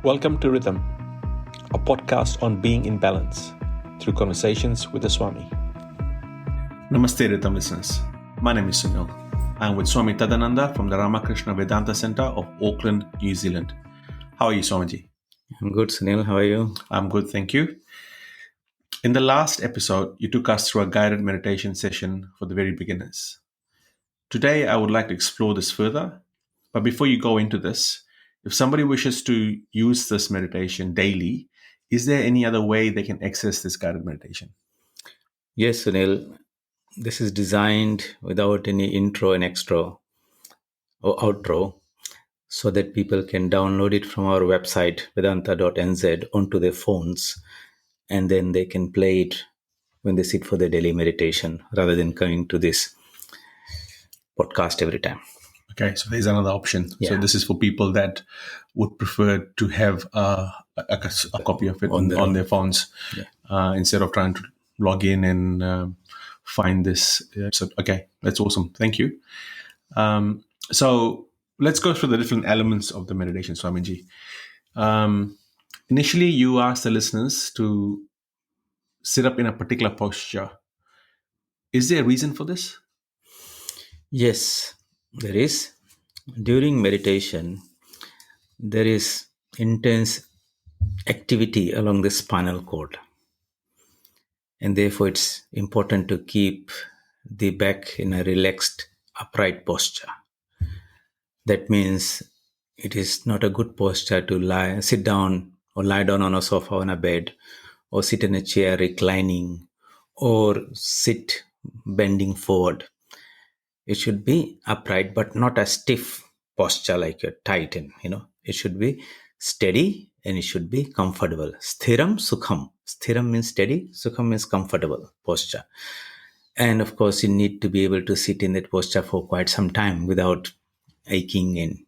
Welcome to Rhythm, a podcast on being in balance through conversations with the Swami. Namaste, Rhythm listeners. My name is Sunil. I'm with Swami Tadananda from the Ramakrishna Vedanta Center of Auckland, New Zealand. How are you, Swamiji? I'm good, Sunil. How are you? I'm good, thank you. In the last episode, you took us through a guided meditation session for the very beginners. Today, I would like to explore this further. But before you go into this, if somebody wishes to use this meditation daily, is there any other way they can access this guided meditation? Yes, Sunil. This is designed without any intro and extra or outro so that people can download it from our website, vedanta.nz, onto their phones, and then they can play it when they sit for their daily meditation rather than coming to this podcast every time. Okay, so there's another option. Yeah. So this is for people that would prefer to have a copy of it on their phones instead of trying to log in and find this. So, okay, that's awesome. Thank you. So let's go through the different elements of the meditation, Swamiji. Initially, you asked the listeners to sit up in a particular posture. Is there a reason for this? Yes, there is. During meditation, there is intense activity along the spinal cord. And therefore, it's important to keep the back in a relaxed, upright posture. That means it is not a good posture to sit down or lie down on a sofa on a bed, or sit in a chair reclining, or sit bending forward. It should be upright, but not a stiff posture like you're tight in, It should be steady and it should be comfortable. Sthiram sukham. Sthiram means steady, sukham means comfortable posture. And of course, you need to be able to sit in that posture for quite some time without aching in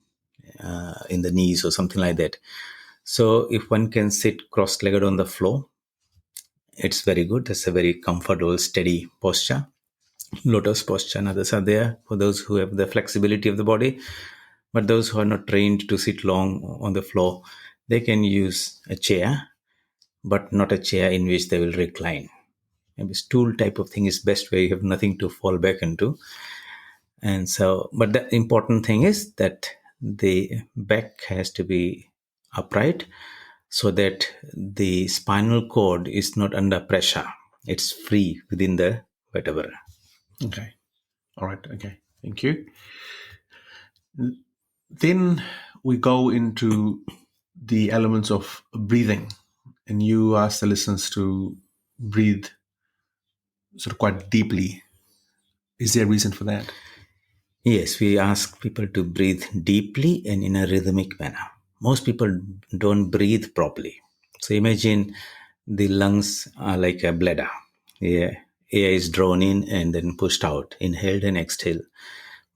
the knees or something like that. So if one can sit cross-legged on the floor, it's very good. That's a very comfortable, steady posture. Lotus posture and others are there for those who have the flexibility of the body. But those who are not trained to sit long on the floor, they can use a chair, but not a chair in which they will recline. Maybe stool type of thing is best, where you have nothing to fall back into. And so, but the important thing is that the back has to be upright so that the spinal cord is not under pressure. It's free within the vertebra. Okay. All right. Okay. Thank you. Then we go into the elements of breathing, and you ask the listeners to breathe sort of quite deeply. Is there a reason for that? Yes, we ask people to breathe deeply and in a rhythmic manner. Most people don't breathe properly. So imagine the lungs are like a bladder. Yeah. Air is drawn in and then pushed out, inhaled and exhaled.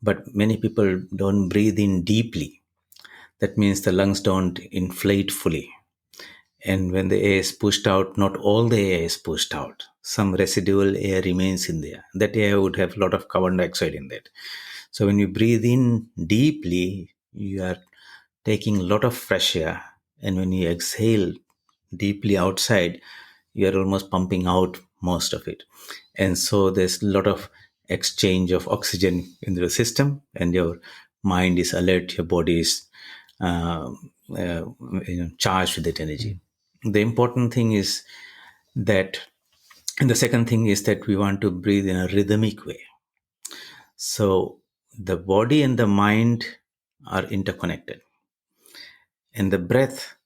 But many people don't breathe in deeply. That means the lungs don't inflate fully. And when the air is pushed out, not all the air is pushed out. Some residual air remains in there. That air would have a lot of carbon dioxide in that. So when you breathe in deeply, you are taking a lot of fresh air. And when you exhale deeply outside, you are almost pumping out most of it. And so there's a lot of exchange of oxygen in the system, and your mind is alert, your body is charged with that energy. The important thing is that, and the second thing is that we want to breathe in a rhythmic way. So the body and the mind are interconnected, and the breath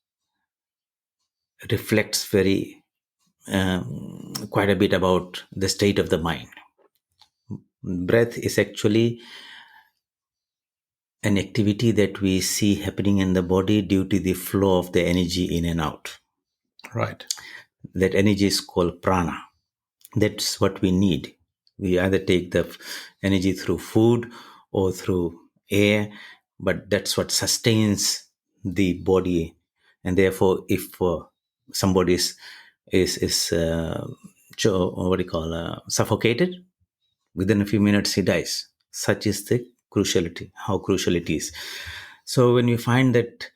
reflects quite a bit about the state of the mind. Breath is actually an activity that we see happening in the body due to the flow of the energy in and out. Right. That energy is called prana. That's what we need. We either take the energy through food or through air, but that's what sustains the body. And therefore, if somebody is suffocated, within a few minutes he dies. Such is the cruciality, how crucial it is. So when you find that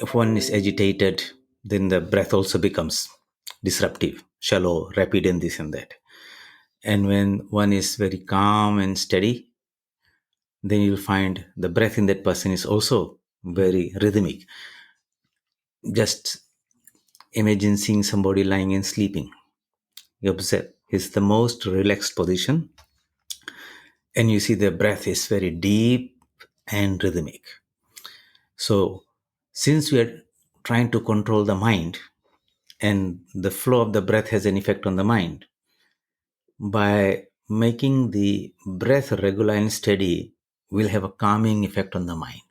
If one is agitated, then the breath also becomes disruptive, shallow, rapid, and this and that. And when one is very calm and steady, then you'll find the breath in that person is also very rhythmic. Just imagine seeing somebody lying and sleeping. You observe, it's the most relaxed position, and you see the breath is very deep and rhythmic. So, since we are trying to control the mind, and the flow of the breath has an effect on the mind, by making the breath regular and steady, will have a calming effect on the mind.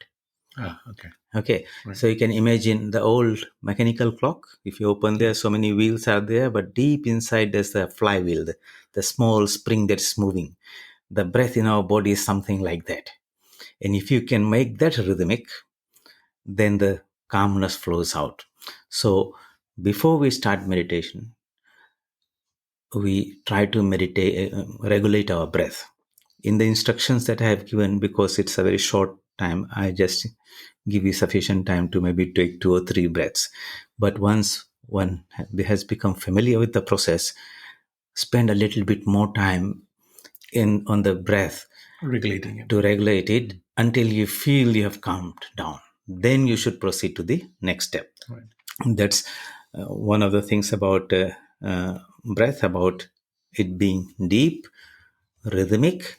Okay. Okay, Right. so you can imagine the old mechanical clock. If you open there, so many wheels are there, but deep inside there's the flywheel, the small spring that's moving. The breath in our body is something like that. And if you can make that rhythmic, then the calmness flows out. So before we start meditation, we try to meditate, regulate our breath. In the instructions that I have given, because it's a very short time, I just give you sufficient time to maybe take 2 or 3 breaths. But once one has become familiar with the process, spend a little bit more time on the breath Regulating it. to regulate it until you feel you have calmed down. Then you should proceed to the next step. Right. That's one of the things about breath, about it being deep, rhythmic,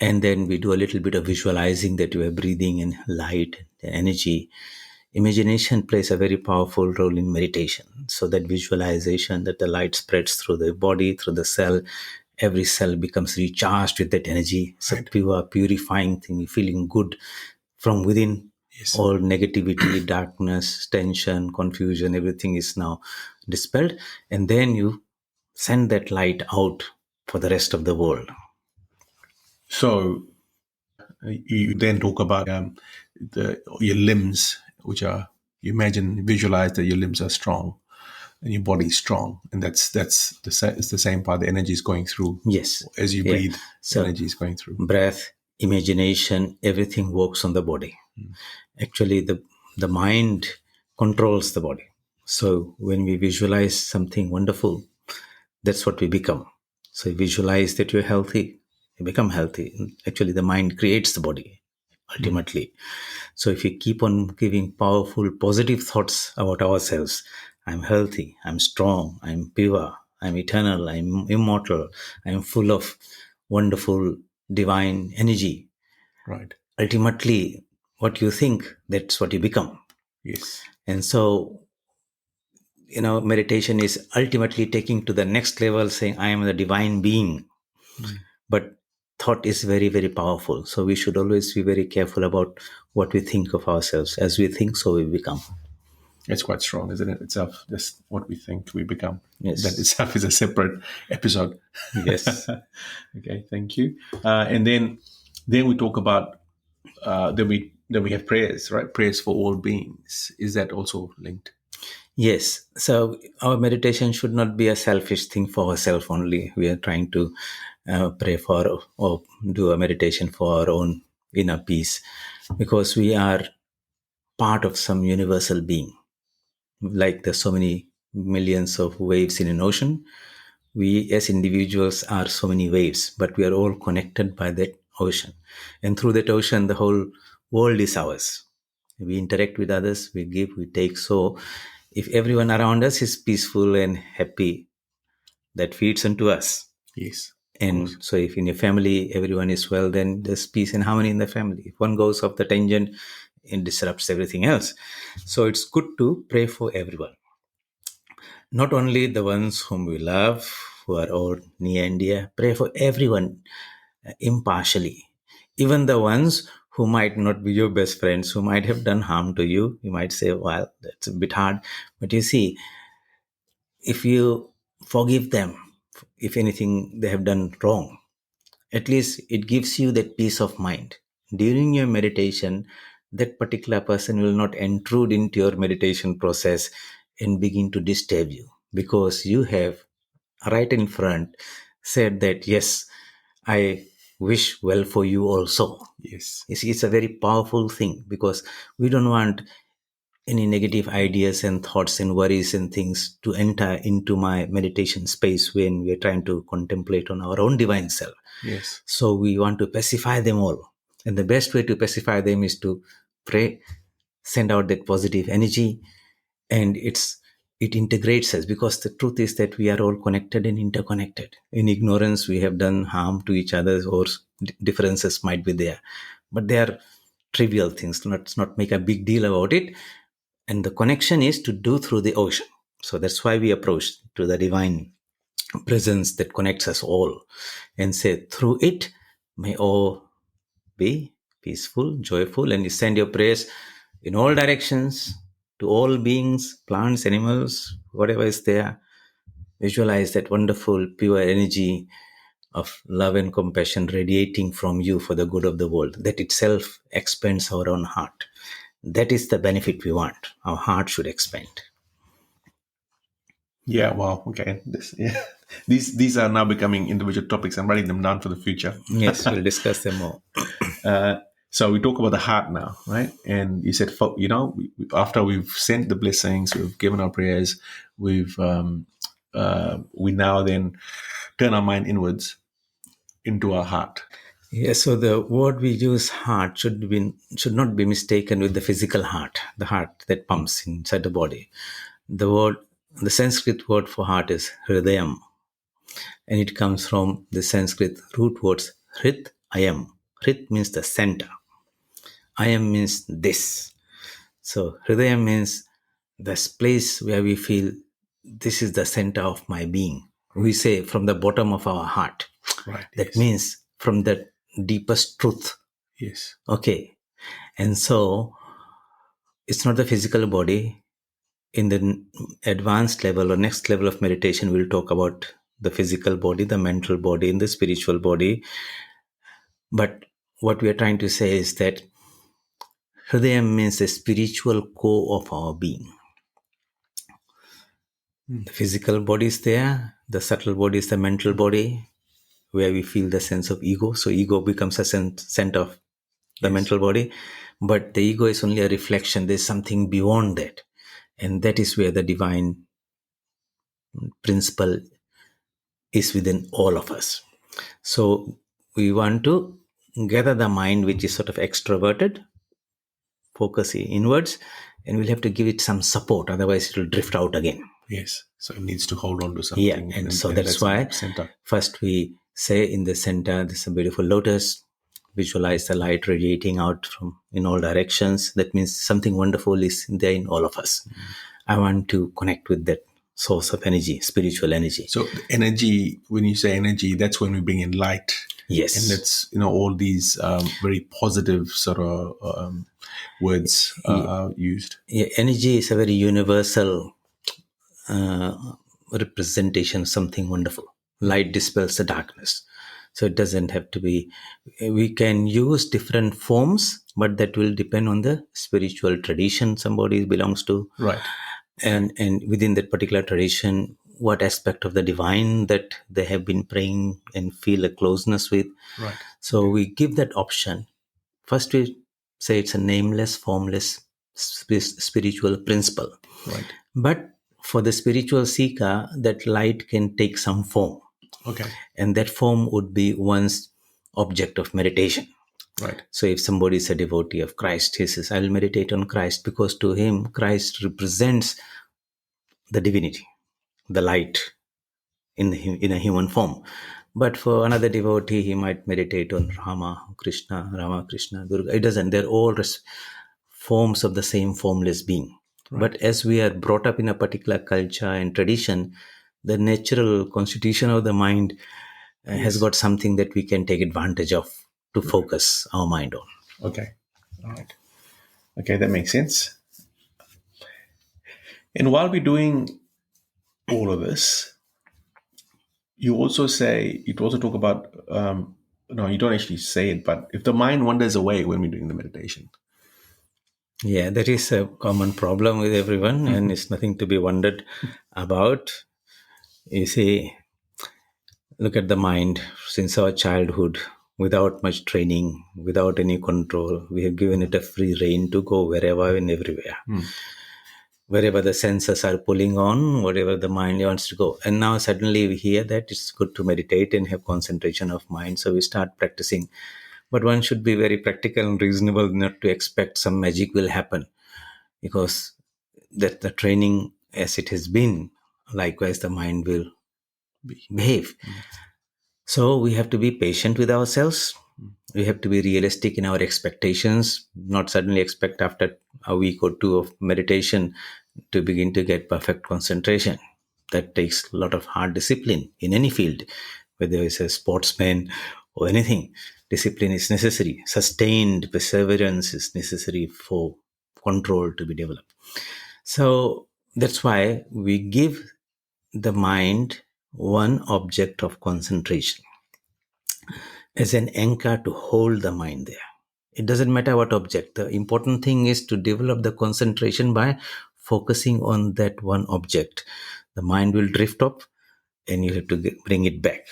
and then we do a little bit of visualizing that you are breathing in light, energy. Imagination plays a very powerful role in meditation. So that visualization, that the light spreads through the body, through the cell, every cell becomes recharged with that energy. It's a pure, purifying thing, feeling good from within. Yes. All negativity, darkness, tension, confusion, everything is now dispelled. And then you send that light out for the rest of the world. So you then talk about your limbs, which are, you visualize that your limbs are strong and your body is strong, and it's the same part. The energy is going through. Yes. As you breathe, So energy is going through. Breath, imagination, everything works on the body. Actually, the mind controls the body. So when we visualize something wonderful, that's what we become. So you visualize that you're healthy, you become healthy. Actually, the mind creates the body ultimately. So if we keep on giving powerful, positive thoughts about ourselves, I'm healthy, I'm strong, I'm pure, I'm eternal, I'm immortal, I'm full of wonderful divine energy. Right. Ultimately, what you think, that's what you become. Yes. And so, meditation is ultimately taking to the next level, saying, I am the divine being. But thought is very, very powerful. So we should always be very careful about what we think of ourselves. As we think, so we become. It's quite strong, isn't it? Itself, just what we think, we become. Yes. That itself is a separate episode. Yes. Okay, thank you. And then we talk about then we have prayers, right? Prayers for all beings. Is that also linked? Yes. So our meditation should not be a selfish thing for ourselves only. We are trying to pray for or do a meditation for our own inner peace, because we are part of some universal being. Like there's so many millions of waves in an ocean, we as individuals are so many waves, but we are all connected by that ocean. And through that ocean, the whole world is ours. We interact with others, we give, we take. So if everyone around us is peaceful and happy, that feeds into us. Yes. And so if in your family everyone is well, then there's peace and harmony in the family. If one goes off the tangent, it disrupts everything else. So it's good to pray for everyone. Not only the ones whom we love, who are all near and dear, pray for everyone impartially. Even the ones who might not be your best friends, who might have done harm to you. You might say, well, that's a bit hard. But you see, if you forgive them, if anything they have done wrong, at least it gives you that peace of mind. During your meditation, that particular person will not intrude into your meditation process and begin to disturb you, because you have right in front said that, yes, I wish well for you also. Yes. You see, it's a very powerful thing, because we don't want any negative ideas and thoughts and worries and things to enter into my meditation space when we're trying to contemplate on our own divine self. Yes. So we want to pacify them all. And the best way to pacify them is to pray, send out that positive energy, and it integrates us, because the truth is that we are all connected and interconnected. In ignorance, we have done harm to each other, or differences might be there, but they are trivial things. Let's not make a big deal about it. And the connection is to do through the ocean. So that's why we approach to the divine presence that connects us all and say, through it, may all be peaceful, joyful, and you send your prayers in all directions to all beings, plants, animals, whatever is there. Visualize that wonderful, pure energy of love and compassion radiating from you for the good of the world. That itself expands our own heart. That is the benefit we want. Our heart should expand. Yeah. Wow. Okay. These are now becoming individual topics. I'm writing them down for the future. Yes, we'll discuss them more. So we talk about the heart now, right? And you said, after we've sent the blessings, we've given our prayers, we now then turn our mind inwards into our heart. Yes, so the word we use, heart, should not be mistaken with the physical heart, the heart that pumps inside the body. The Sanskrit word for heart is hridayam, and it comes from the Sanskrit root words hrit, ayam. Hrit means the center. Ayam means this. So hridayam means this place where we feel this is the center of my being. We say from the bottom of our heart. Right. That means from the deepest truth. Yes. Okay. And so it's not the physical body. In the advanced level or next level of meditation, we'll talk about the physical body, the mental body, and the spiritual body. But what we are trying to say is that Hridayam means the spiritual core of our being. The physical body is there, the subtle body is the mental body, where we feel the sense of ego. So ego becomes a center of the mental body, but the ego is only a reflection. There's something beyond that, and that is where the divine principle is within all of us. So we want to gather the mind, which is sort of extroverted, focus inwards, and we'll have to give it some support, otherwise it will drift out again. Yes. So it needs to hold on to something. Yeah, and so that's why first we say in the center, there's a beautiful lotus. Visualize the light radiating out from in all directions. That means something wonderful is there in all of us. I want to connect with that source of energy, spiritual energy. So the energy, when you say energy, that's when we bring in light. Yes. And that's, all these very positive sort of words are used. Yeah, energy is a very universal representation of something wonderful. Light dispels the darkness. So it doesn't have to be, we can use different forms, but that will depend on the spiritual tradition somebody belongs to. Right. And within that particular tradition, what aspect of the divine that they have been praying and feel a closeness with. Right. So we give that option. First we say it's a nameless, formless spiritual principle. Right. But for the spiritual seeker, that light can take some form. Okay. And that form would be one's object of meditation. Right. So if somebody is a devotee of Christ, he says, I'll meditate on Christ, because to him, Christ represents the divinity, the light in a human form. But for another devotee, he might meditate on Rama, Krishna, Durga. It doesn't. They're all forms of the same formless being. Right. But as we are brought up in a particular culture and tradition, the natural constitution of the mind has got something that we can take advantage of to focus our mind on. Okay. All right. Okay, that makes sense. And while we're doing all of this, you also talk about, no, you don't actually say it, but if the mind wanders away when we're doing the meditation. Yeah, that is a common problem with everyone, and it's nothing to be wondered about. You see, look at the mind since our childhood. without much training, without any control. We have given it a free rein to go wherever and everywhere. Wherever the senses are pulling on, wherever the mind wants to go. And now suddenly we hear that it's good to meditate and have concentration of mind. So we start practicing. But one should be very practical and reasonable, not to expect some magic will happen, because that the training as it has been, likewise the mind will behave. So we have to be patient with ourselves. We have to be realistic in our expectations, not suddenly expect after a week or two of meditation to begin to get perfect concentration. That takes a lot of hard discipline in any field, whether it's a sportsman or anything. Discipline is necessary. Sustained perseverance is necessary for control to be developed. So that's why we give the mind one object of concentration as an anchor to hold the mind there. It doesn't matter what object. The important thing is to develop the concentration by focusing on that one object. The mind will drift off and you have to bring it back.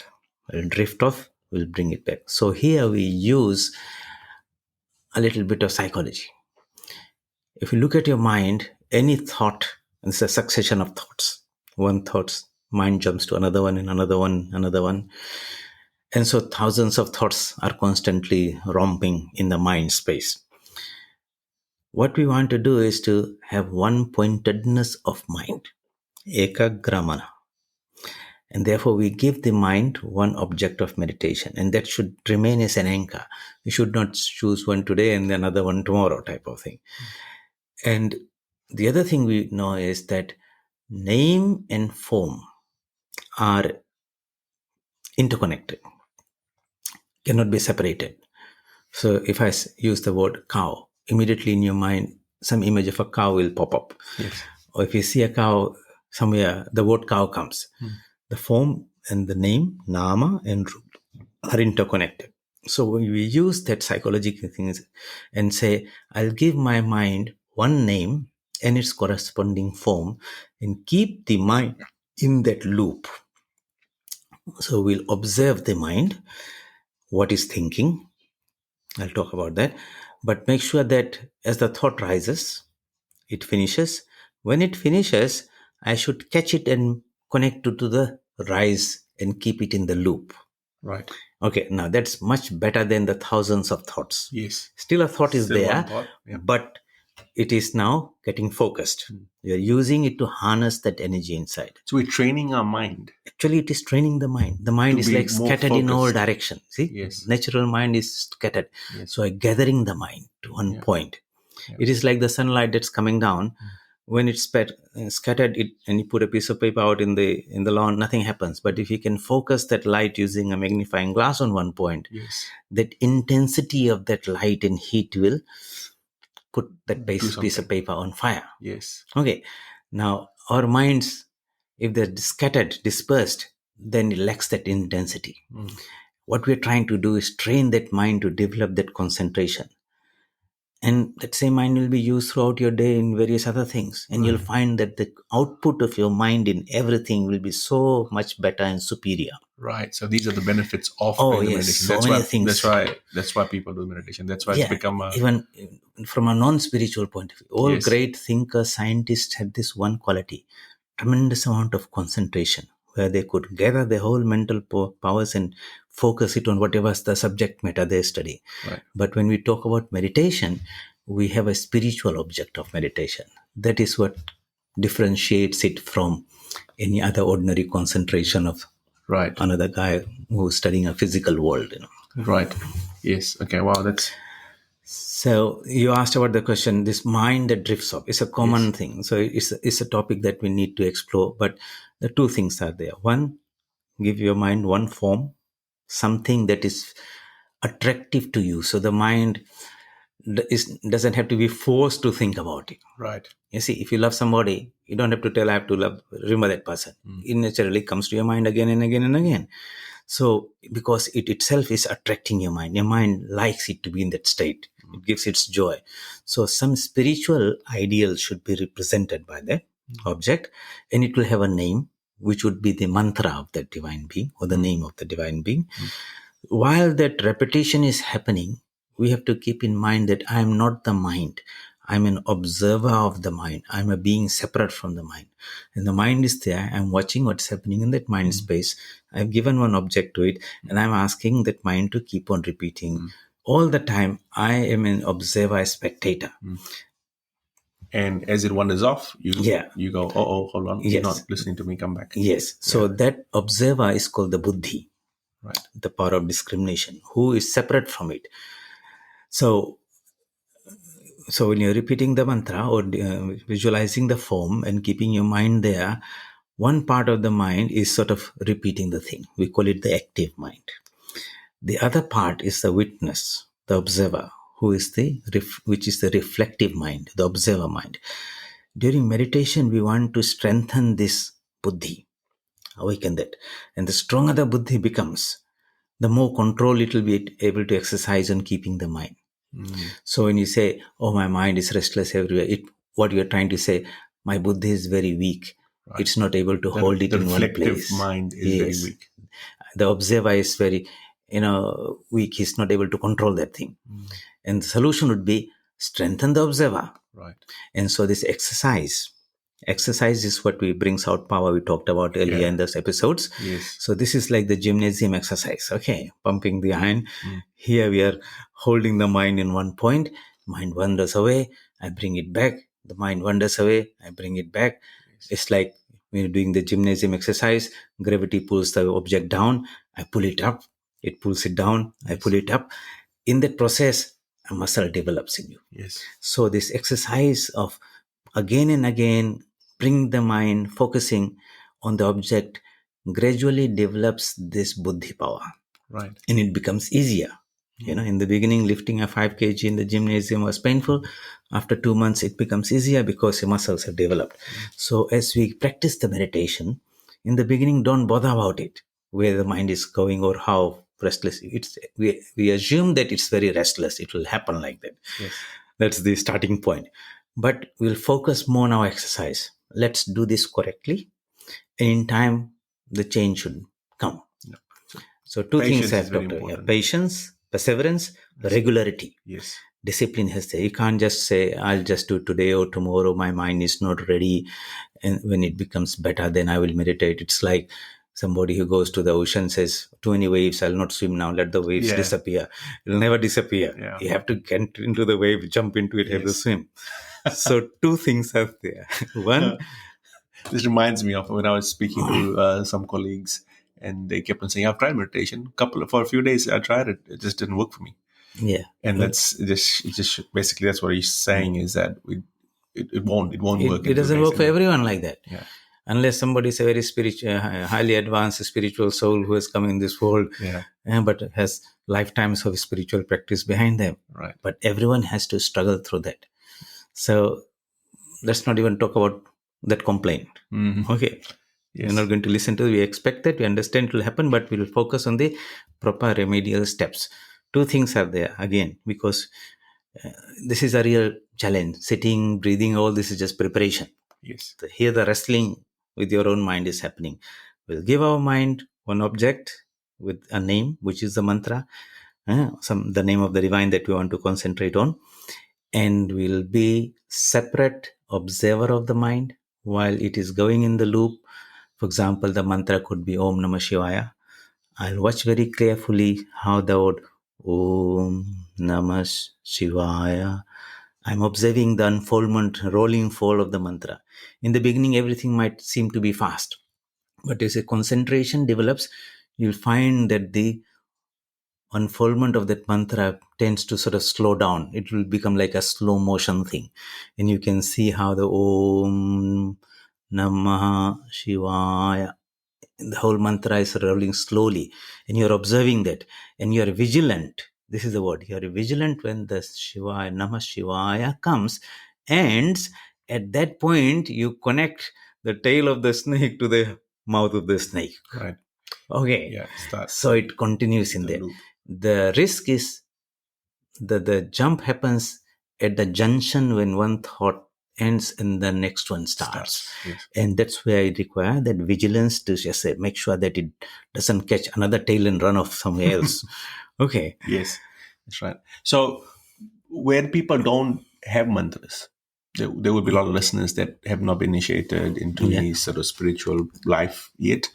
It will drift off, we'll bring it back. So here we use a little bit of psychology. If you look at your mind, any thought, it's a succession of thoughts. One thought, mind jumps to another one and another one, another one. And so thousands of thoughts are constantly romping in the mind space. What we want to do is to have one pointedness of mind, ekagramana. And therefore we give the mind one object of meditation, and that should remain as an anchor. You should not choose one today and another one tomorrow type of thing. And the other thing we know is that name and form are interconnected, cannot be separated. So if I use the word cow, immediately in your mind, some image of a cow will pop up. Yes. Or if you see a cow somewhere, the word cow comes. The form and the name, nama and root, are interconnected. So when we use that psychological things and say, I'll give my mind one name and its corresponding form and keep the mind in that loop. So we'll observe the mind, what is thinking. I'll talk about that. But make sure that as the thought rises, it finishes. When it finishes, I should catch it and connect it to the rise and keep it in the loop. Right. Okay, now that's much better than the thousands of thoughts. Yes. Still a thought is Still there, one thought, yeah. but it is now getting focused. You're using it to harness that energy inside. So we're training our mind. Actually, it is training the mind. The mind To is be like more scattered in all focused. directions. See, Yes. natural mind is scattered. Yes. So I'm gathering the mind to one point. Yeah. It is like the sunlight that's coming down. When it's scattered, and you put a piece of paper out in the lawn, nothing happens. But if you can focus that light using a magnifying glass on one point, Yes. that intensity of that light and heat will put that piece of something. paper on fire. Yes. Okay. Now, our minds, if they're scattered, dispersed, then it lacks that intensity. What we're trying to do is train that mind to develop that concentration. And that same mind will be used throughout your day in various other things. And you'll find that the output of your mind in everything will be so much better and superior. Right. So these are the benefits of Oh, the yes, meditation. so That's many why. things. That's why people do meditation. That's why it's become a. Even from a non-spiritual point of view, all Yes. great thinkers, scientists had this one quality, tremendous amount of concentration, where they could gather their whole mental powers and focus it on whatever the subject matter they study. Right. But when we talk about meditation, we have a spiritual object of meditation. That is what differentiates it from any other ordinary concentration of Right. another guy who's studying a physical world. Right. Yes. Okay. Wow. That's. So you asked about the question, this mind that drifts off. It's a common thing. So it's a topic that we need to explore. But the two things are there. One, give your mind one form, something that is attractive to you. So the mind doesn't have to be forced to think about it. Right. You see, if you love somebody, you don't have to tell, I have to remember that person. It naturally comes to your mind again and again and again. So, because it itself is attracting your mind likes it to be in that state. It gives its joy. So, some spiritual ideal should be represented by that object, and it will have a name, which would be the mantra of that divine being or the name of the divine being. While that repetition is happening, we have to keep in mind that I am not the mind. I'm an observer of the mind. I'm a being separate from the mind. And the mind is there. I'm watching what's happening in that mind space. I've given one object to it, and I'm asking that mind to keep on repeating. All the time, I am an observer, a spectator. And as it wanders off, Yeah. you go, oh, hold on, you're Yes. not listening to me, come back. Yes. So that observer is called the buddhi, Right. the power of discrimination, who is separate from it. So when you're repeating the mantra or visualizing the form and keeping your mind there, one part of the mind is sort of repeating the thing. We call it the active mind. The other part is the witness, the observer, which is the reflective mind, the observer mind. During meditation, we want to strengthen this buddhi, awaken that. And the stronger the buddhi becomes, the more control it will be able to exercise on keeping the mind. So when you say, oh, my mind is restless everywhere, what you're trying to say, my buddhi is very weak. Right. It's not able to hold it in one place. The reflective mind is very weak. The observer is very, weak. He's not able to control that thing. And the solution would be strengthen the observer. Right. And so this exercise is what brings out power. We talked about earlier in those episodes. Yes. So this is like the gymnasium exercise. Okay, pumping the iron. Here we are holding the mind in one point. Mind wanders away. I bring it back. The mind wanders away. I bring it back. Yes. It's like we're doing the gymnasium exercise. Gravity pulls the object down. I pull it up. It pulls it down. I pull it up. In that process, a muscle develops in you. Yes. So this exercise of again and again bring the mind focusing on the object gradually develops this buddhi power. Right. And it becomes easier. In the beginning, lifting a 5 kg in the gymnasium was painful. After 2 months, it becomes easier because the muscles have developed. So as we practice the meditation, in the beginning, don't bother about it, where the mind is going or how restless. We assume that it's very restless. It will happen like that. Yes. That's the starting point. But we'll focus more on our exercise. Let's do this correctly. And in time, the change should come. No. So two things I have talked about. Patience, perseverance, regularity. Yes. Discipline has there. You can't just say, I'll just do today or tomorrow. My mind is not ready. And when it becomes better, then I will meditate. It's like somebody who goes to the ocean says, too many waves, I'll not swim now. Let the waves disappear. It'll never disappear. Yeah. You have to get into the wave, jump into it, have to swim. So two things are there. One, this reminds me of when I was speaking to some colleagues, and they kept on saying, I've tried meditation. For a few days, I tried it. It just didn't work for me. Yeah. And that's just basically that's what he's saying is that it won't work. It doesn't work for everyone like that. Yeah. Unless somebody is a very spiritual, highly advanced spiritual soul who has come in this world, but has lifetimes of spiritual practice behind them. Right. But everyone has to struggle through that. So let's not even talk about that complaint. Mm-hmm. Okay. Yes. We're not going to listen to it. We expect that. We understand it will happen, but we will focus on the proper remedial steps. Two things are there again, because this is a real challenge. Sitting, breathing, all this is just preparation. Yes. So here the wrestling with your own mind is happening. We'll give our mind one object with a name, which is the mantra, the name of the divine that we want to concentrate on. And we'll be separate observer of the mind while it is going in the loop. For example, the mantra could be Om Namah Shivaya. I'll watch very carefully how the word Om Namah Shivaya. I'm observing the unfoldment, rolling fall of the mantra. In the beginning, everything might seem to be fast. But as a concentration develops, you'll find that the unfoldment of that mantra tends to sort of slow down. It will become like a slow motion thing. And you can see how the Om Namah Shivaya, the whole mantra is rolling slowly. And you're observing that. And you're vigilant. This is the word. You're vigilant when the Shivaya, Namah Shivaya comes. And at that point, you connect the tail of the snake to the mouth of the snake. Right. Okay. Yeah. So it continues in there. Loop. The risk is that the jump happens at the junction when one thought ends and the next one starts. Yes. And that's where I require that vigilance to just say, make sure that it doesn't catch another tail and run off somewhere else. Okay. Yes, that's right. So when people don't have mantras, there will be a lot of listeners that have not been initiated into any sort of spiritual life yet,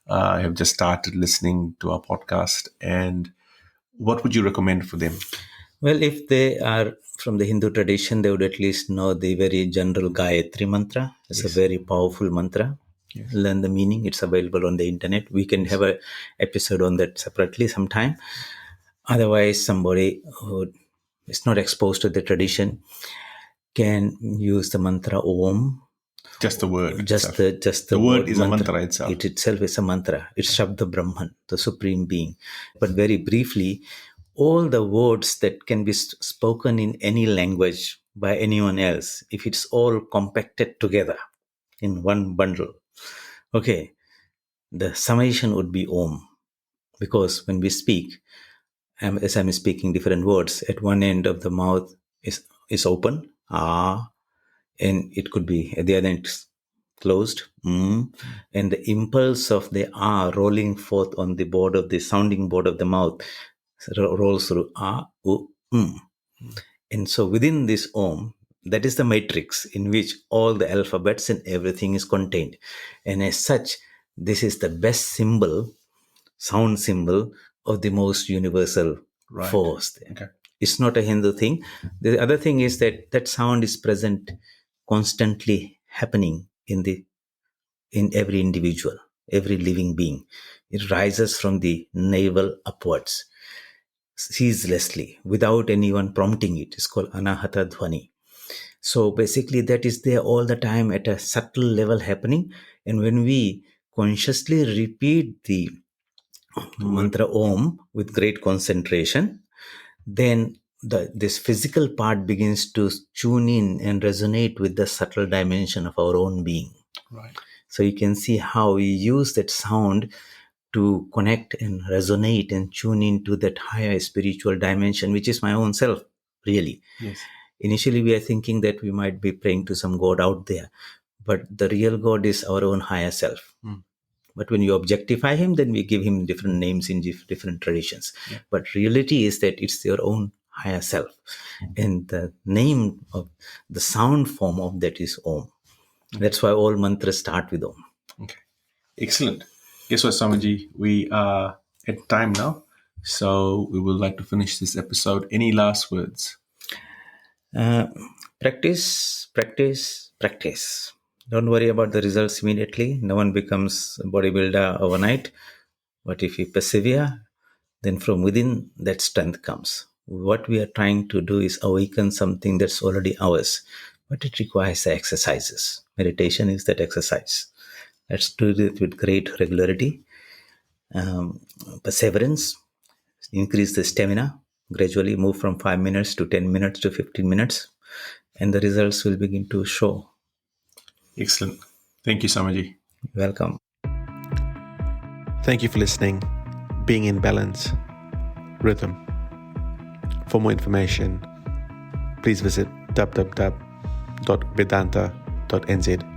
have just started listening to our podcast. And what would you recommend for them? Well, if they are from the Hindu tradition, they would at least know the very general Gayatri mantra. It's a very powerful mantra. Yes. Learn the meaning. It's available on the internet. We can have an episode on that separately sometime. Otherwise, somebody who is not exposed to the tradition can use the mantra Om. Just the word. Just the word is mantra. A mantra itself. It itself is a mantra. It's Shabda Brahman, the Supreme Being. But very briefly, all the words that can be spoken in any language by anyone else, if it's all compacted together in one bundle, okay, the summation would be Om. Because when we speak, as I'm speaking different words, at one end of the mouth is open, ah, and it could be at the other end closed, and the impulse of the ah rolling forth on the board of the sounding board of the mouth rolls through ah, and so within this Om, that is the matrix in which all the alphabets and everything is contained, and as such, this is the best symbol, sound symbol of the most universal force. Okay. It's not a Hindu thing. The other thing is that sound is present, constantly happening in every individual, every living being. It rises from the navel upwards, ceaselessly, without anyone prompting it. It's called anahata dhvani. So basically that is there all the time at a subtle level happening. And when we consciously repeat the mantra Om with great concentration, then this physical part begins to tune in and resonate with the subtle dimension of our own being. Right. So you can see how we use that sound to connect and resonate and tune into that higher spiritual dimension, which is my own self, really. Yes. Initially, we are thinking that we might be praying to some God out there, but the real God is our own higher self. But when you objectify him, then we give him different names in different traditions. Yeah. But reality is that it's your own higher self. And the name of the sound form of that is Om. That's why all mantras start with Om. Okay. Excellent. Guess what, Swamiji? We are at time now. So we would like to finish this episode. Any last words? Practice. Don't worry about the results immediately. No one becomes a bodybuilder overnight. But if you persevere, then from within that strength comes. What we are trying to do is awaken something that's already ours. But it requires the exercises. Meditation is that exercise. Let's do it with great regularity. Perseverance. Increase the stamina. Gradually move from 5 minutes to 10 minutes to 15 minutes. And the results will begin to show. Excellent. Thank you, Swamiji. Welcome. Thank you for listening. Being in Balance, Rhythm. For more information, please visit www.vedanta.nz.